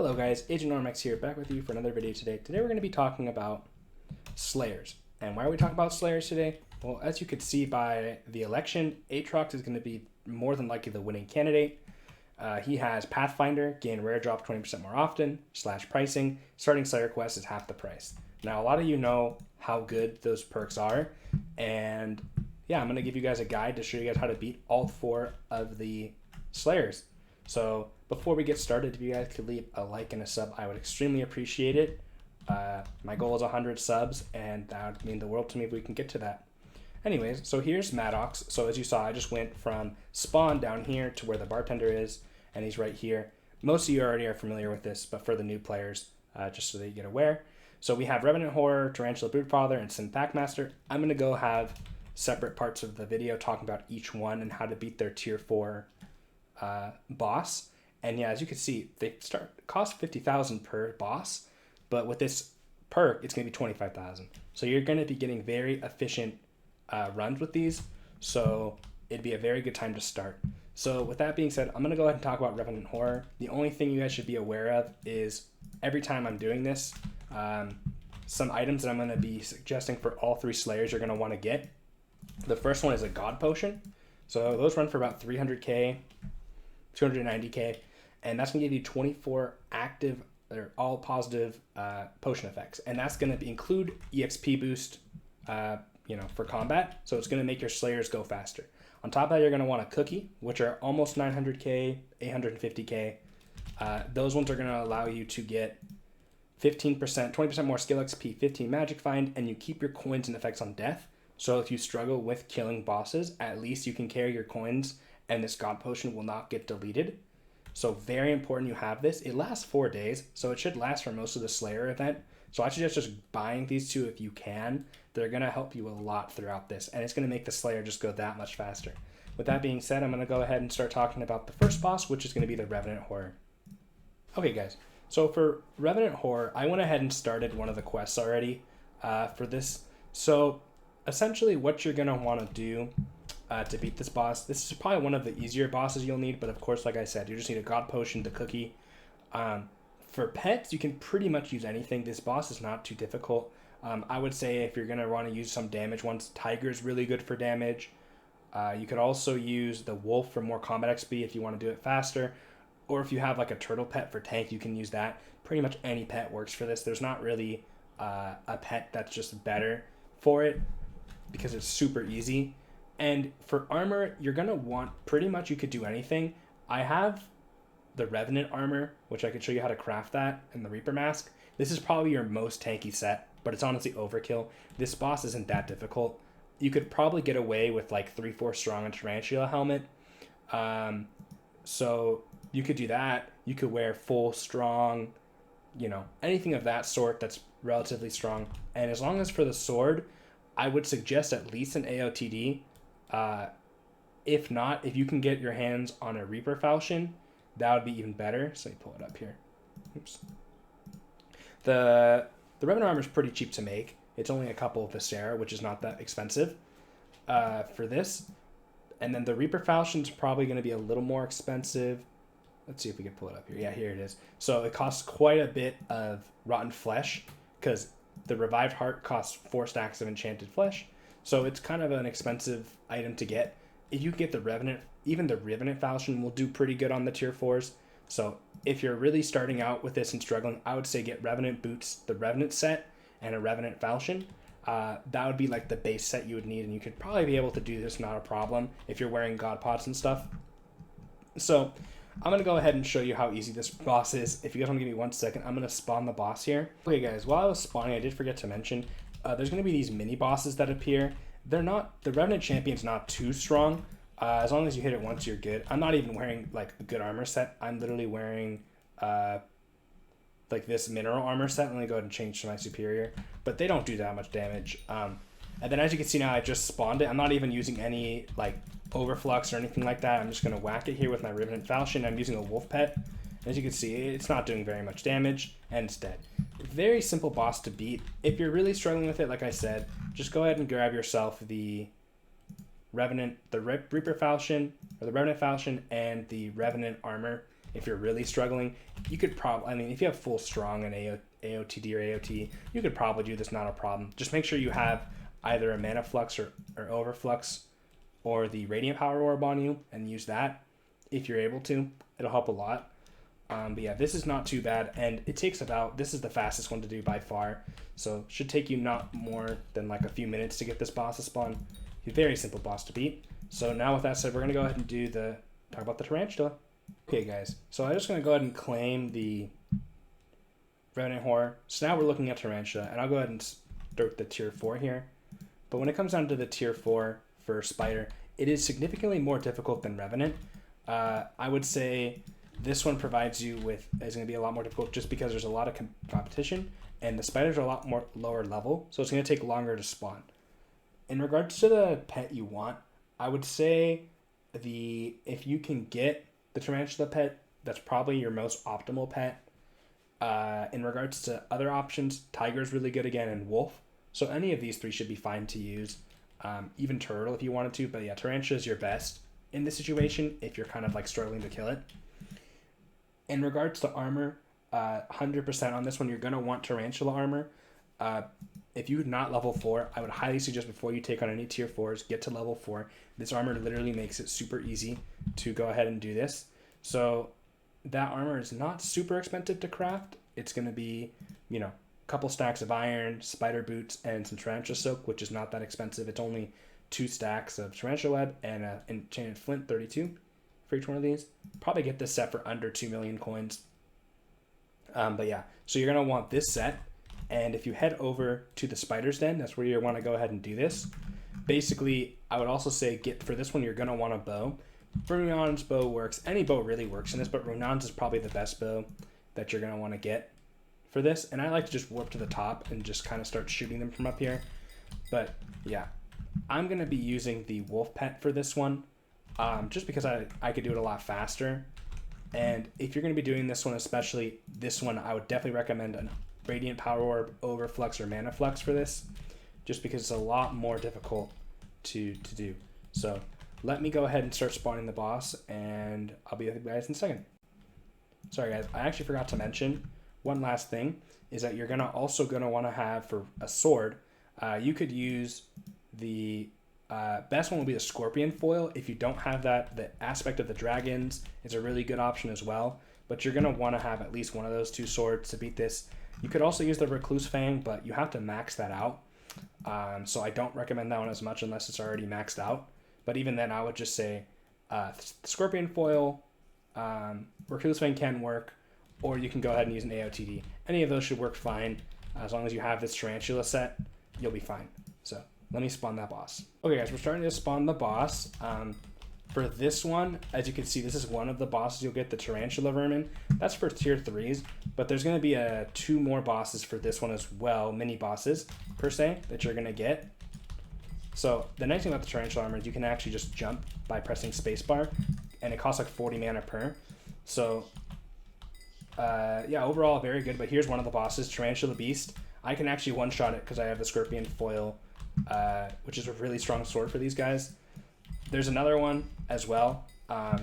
Hello guys, Agent Normax here, back with you for another video today. Today we're going to be talking about Slayers. And why are we talking about Slayers today? Well, as you could see by the election, Attrox is going to be more than likely the winning candidate. He has Pathfinder, gain rare drop 20% more often, / pricing, starting Slayer quest is half the price. Now a lot of you know how good those perks are, and yeah, I'm going to give you guys a guide to show you guys how to beat all 4 of the Slayers. So before we get started, if you guys could leave a like and a sub, I would extremely appreciate it. My goal is 100 subs, and that would mean the world to me if we can get to that. Anyways, so here's Maddox. So as you saw, I just went from spawn down here to where the bartender is, and he's right here. Most of you already are familiar with this, but for the new players, just so that you get aware. So we have Revenant Horror, Tarantula Boss, and Sven Packmaster. I'm going to go have separate parts of the video talking about each one and how to beat their tier 4 boss. And yeah, as you can see, they cost 50,000 per boss, but with this perk, it's going to be 25,000. So you're going to be getting very efficient runs with these. So it'd be a very good time to start. So with that being said, I'm going to go ahead and talk about Revenant Horror. The only thing you guys should be aware of is every time I'm doing this, some items that I'm going to be suggesting for all 3 Slayers you're going to want to get. The first one is a God Potion. So those run for about 300k, 290k, and that's going to give you 24 active or all positive potion effects, and that's going to include EXP boost for combat, so it's going to make your Slayers go faster. On top of that, you're going to want a cookie, which are almost 900k, 850k. Those ones are going to allow you to get 15%, 20% more skill XP, 15 magic find, and you keep your coins and effects on death. So if you struggle with killing bosses, at least you can carry your coins and this God Potion will not get deleted. So very important you have this. It lasts 4 days, so it should last for most of the Slayer event. So I suggest just buying these 2 if you can. They're going to help you a lot throughout this, and it's going to make the Slayer just go that much faster. With that being said, I'm going to go ahead and start talking about the first boss, which is going to be the Revenant Horror. Okay guys, so for Revenant Horror, I went ahead and started one of the quests already for this. So essentially what you're going to want to do to beat this boss, this is probably one of the easier bosses you'll need, but of course, like I said, you just need a God Potion, the cookie. For pets, you can pretty much use anything. This boss is not too difficult. I would say if you're going to want to use some damage ones, Tiger is really good for damage. You could also use the Wolf for more combat XP if you want to do it faster, or if you have like a turtle pet for tank, you can use that. Pretty much any pet works for this. There's not really a pet that's just better for it because it's super easy. And for armor, you're going to want pretty much, you could do anything. I have the Revenant armor, which I could show you how to craft that, and the Reaper mask. This is probably your most tanky set, but it's honestly overkill. This boss isn't that difficult. You could probably get away with like 3/4 strong and Tarantula helmet. So you could do that. You could wear full strong, anything of that sort that's relatively strong. And as long as for the sword, I would suggest at least an AOTD. If not, if you can get your hands on a Reaper falchion, that would be even better. So let me pull it up here. Oops. The Revenant armor is pretty cheap to make. It's only a couple of Viscera, which is not that expensive for this. And then the Reaper falchion is probably going to be a little more expensive. Let's see if we can pull it up here. Yeah, here it is. So it costs quite a bit of rotten flesh because the revived heart costs 4 stacks of enchanted flesh. So it's kind of an expensive item to get. If you get the Revenant, even the Revenant falchion will do pretty good on the tier 4s. So if you're really starting out with this and struggling, I would say get Revenant boots, the Revenant set, and a Revenant falchion. That would be like the base set you would need, and you could probably be able to do this not a problem if you're wearing God pots and stuff. So I'm going to go ahead and show you how easy this boss is. If you guys want to give me 1 second, I'm going to spawn the boss here. Okay guys, while I was spawning, I did forget to mention, there's going to be these mini bosses that appear. The Revenant Champion's not too strong. As long as you hit it once, you're good. I'm not even wearing like a good armor set. I'm literally wearing like this mineral armor set. Let me go ahead and change to my superior. But they don't do that much damage. And then as you can see now, I just spawned it. I'm not even using any like overflux or anything like that. I'm just going to whack it here with my Revenant falchion. I'm using a wolf pet. As you can see, it's not doing very much damage, and it's dead. Very simple boss to beat. If you're really struggling with it, like I said, just go ahead and grab yourself the Revenant, the Reaper falchion, or the Revenant falchion, and the Revenant armor. If you're really struggling, you could probably, I mean, if you have full strong and AOTD or AOT, you could probably do this, not a problem. Just make sure you have either a mana flux or overflux or the radiant power orb on you and use that if you're able to. It'll help a lot. But yeah, this is not too bad, and it takes about, this is the fastest one to do by far, so should take you not more than like a few minutes to get this boss to spawn. A very simple boss to beat. So now with that said, we're gonna go ahead and talk about the Tarantula. Okay guys, so I'm just gonna go ahead and claim the Revenant Horror. So now we're looking at Tarantula, and I'll go ahead and start the tier 4 here. But when it comes down to the tier 4 for Spider, it is significantly more difficult than Revenant. I would say this one provides you with, is going to be a lot more difficult just because there's a lot of competition, and the spiders are a lot more lower level, so it's going to take longer to spawn. In regards to the pet you want, I would say if you can get the Tarantula pet, that's probably your most optimal pet. In regards to other options, Tiger's really good again, and Wolf. So any of these three should be fine to use. Even Turtle if you wanted to, but yeah, Tarantula is your best in this situation if you're kind of like struggling to kill it. In regards to armor, 100% on this one, you're going to want Tarantula armor. If you're not level 4, I would highly suggest before you take on any tier 4s, get to level 4. This armor literally makes it super easy to go ahead and do this. So that armor is not super expensive to craft. It's going to be, you know, a couple stacks of iron, spider boots, and some tarantula silk, which is not that expensive. It's only 2 stacks of tarantula web and an enchanted flint, 32 for each one of these. Probably get this set for under 2 million coins. But yeah, so you're going to want this set. And if you head over to the Spider's Den, that's where you want to go ahead and do this. Basically, I would also say for this one, you're going to want a bow. Runan's bow works. Any bow really works in this, but Runan's is probably the best bow that you're going to want to get for this. And I like to just warp to the top and just kind of start shooting them from up here. But yeah, I'm going to be using the Wolf Pet for this one, just because I could do it a lot faster. And if you're going to be doing this one, especially this one, I would definitely recommend a Radiant Power Orb, Overflux, or Mana Flux for this, just because it's a lot more difficult to do. So let me go ahead and start spawning the boss, and I'll be with you guys in a second. Sorry guys, I actually forgot to mention one last thing, is that you're also gonna want to have for a sword, you could use the best one will be the Scorpion Foil. If you don't have that, the Aspect of the Dragons is a really good option as well, but you're gonna want to have at least one of those 2 swords to beat this. You could also use the Recluse Fang, but you have to max that out. So I don't recommend that one as much unless it's already maxed out. But even then, I would just say Scorpion Foil, Recluse Fang can work, or you can go ahead and use an AOTD. Any of those should work fine. As long as you have this Tarantula set, you'll be fine. So let me spawn that boss. Okay guys, we're starting to spawn the boss. For this one, as you can see, this is one of the bosses you'll get, the Tarantula Vermin. That's for tier 3s, but there's going to be 2 more bosses for this one as well, mini bosses per se, that you're going to get. So the nice thing about the Tarantula armor is you can actually just jump by pressing spacebar, and it costs like 40 mana per. So yeah, overall very good, but here's one of the bosses, Tarantula Beast. I can actually one-shot it because I have the Scorpion Foil, which is a really strong sword for these guys. There's another one as well,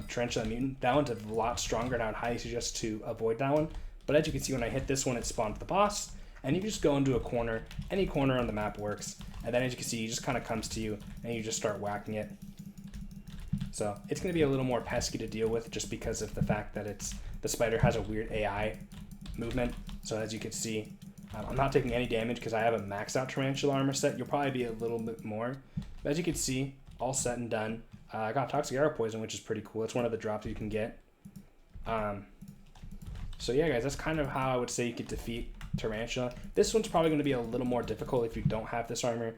Tarantula Mutant. That one's a lot stronger, and I would highly suggest to avoid that one. But as you can see, when I hit this one, it spawned the boss, and you just go into a corner. Any corner on the map works, and then as you can see, he just kind of comes to you, and you just start whacking it. So it's going to be a little more pesky to deal with, just because of the fact that the spider has a weird AI movement. So as you can see, I'm not taking any damage because I have a maxed out Tarantula armor set. You'll probably be a little bit more, but as you can see, all set and done. I got Toxic Arrow Poison, which is pretty cool. It's one of the drops you can get. So yeah, guys, that's kind of how I would say you could defeat Tarantula. This one's probably going to be a little more difficult if you don't have this armor.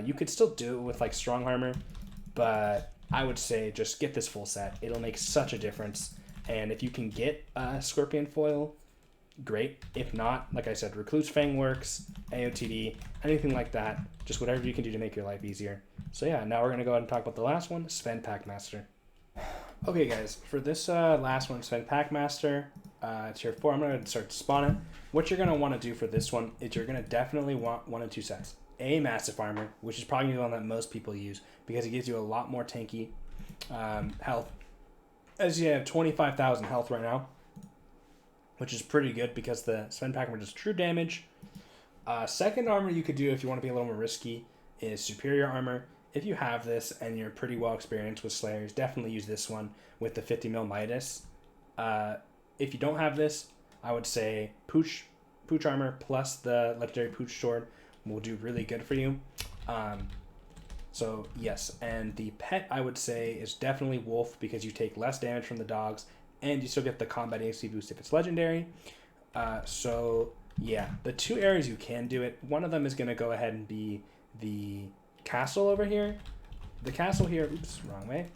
You could still do it with like strong armor, but I would say just get this full set. It'll make such a difference. And if you can get Scorpion Foil, great. If not, like I said, Recluse Fang works, AOTD, anything like that. Just whatever you can do to make your life easier. So yeah, now we're going to go ahead and talk about the last one, Sven Packmaster. Okay guys, for this last one, Sven Packmaster, tier 4, I'm going to start to spawn it. What you're going to want to do for this one is you're going to definitely want 1 of 2 sets. A Massive Armor, which is probably the one that most people use because it gives you a lot more tanky health. as you have 25,000 health right now, which is pretty good because the Sven Packmaster does true damage. Second armor you could do if you want to be a little more risky is superior armor. If you have this and you're pretty well experienced with Slayers, definitely use this one with the 50 mil Midas. If you don't have this, I would say Pooch armor plus the legendary Pooch sword will do really good for you. So yes, and the pet I would say is definitely Wolf because you take less damage from the dogs and you still get the combat AC boost if it's legendary. So yeah, the two areas you can do it, one of them is going to go ahead and be the castle over here. The castle here, oops, wrong way,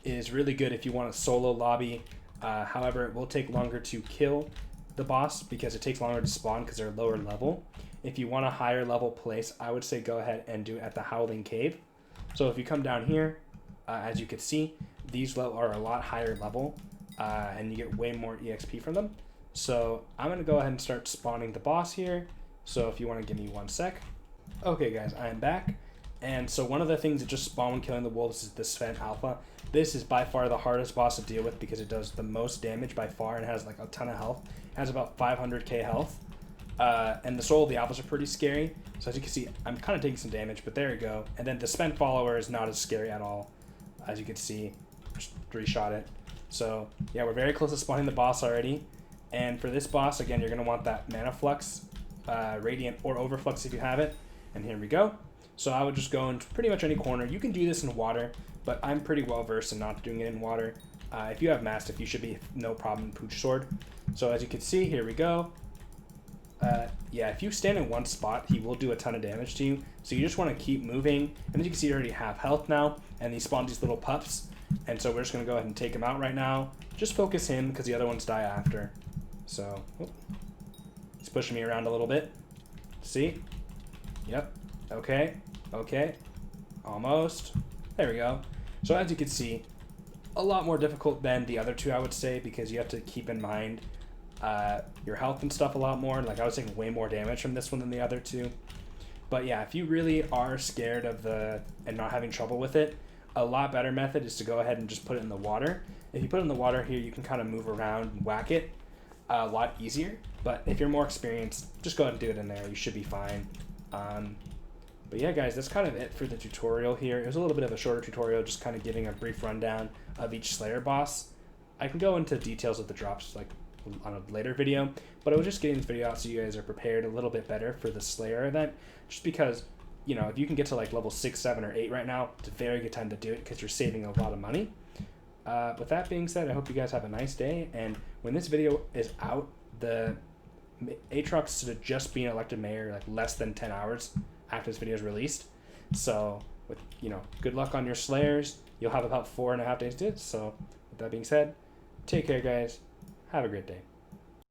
is really good if you want a solo lobby. However, it will take longer to kill the boss because it takes longer to spawn because they're lower level. If you want a higher level place, I would say go ahead and do it at the Howling Cave. So if you come down here, as you can see, these are a lot higher level and you get way more EXP from them. So I'm going to go ahead and start spawning the boss here. So if you want to give me 1 sec. Okay guys, I am back. And so one of the things that just spawned when killing the wolves is the Sven Alpha. This is by far the hardest boss to deal with because it does the most damage by far and has like a ton of health. It has about 500k health. And the soul of the alphas are pretty scary. So as you can see, I'm kind of taking some damage, but there you go. And then the Sven follower is not as scary at all. As you can see, just 3-shot it. So yeah, we're very close to spawning the boss already. And for this boss, again, you're going to want that Mana Flux, Radiant, or Overflux if you have it. And here we go. So I would just go into pretty much any corner. You can do this in water, but I'm pretty well versed in not doing it in water. If you have Mastiff, you should be no problem in Pooch Sword. So as you can see, here we go. Yeah, if you stand in one spot, he will do a ton of damage to you. So you just want to keep moving. And as you can see, you already have health now. And he spawned these little pups. And so we're just going to go ahead and take him out right now. Just focus him because the other ones die after. So, he's pushing me around a little bit. See? Yep. Okay. Okay. Almost. There we go. So as you can see, a lot more difficult than the other two, I would say, because you have to keep in mind your health and stuff a lot more. Like I was taking way more damage from this one than the other two. But yeah, if you really are scared of and not having trouble with it, a lot better method is to go ahead and just put it in the water. If you put it in the water here, you can kind of move around and whack it a lot easier. But if you're more experienced, just go ahead and do it in there. You should be fine. But yeah, guys, that's kind of it for the tutorial here. It was a little bit of a shorter tutorial, just kind of giving a brief rundown of each Slayer boss. I can go into details of the drops like on a later video, but I was just getting this video out so you guys are prepared a little bit better for the Slayer event, just because, you know, if you can get to like level 6, 7, or 8 right now, it's a very good time to do it because you're saving a lot of money. With that being said, I hope you guys have a nice day, and when this video is out, the Attrox should have just been elected mayor like less than 10 hours after this video is released. So, with, you know, good luck on your Slayers. You'll have about 4.5 days to do it. So, with that being said, take care, guys. Have a great day.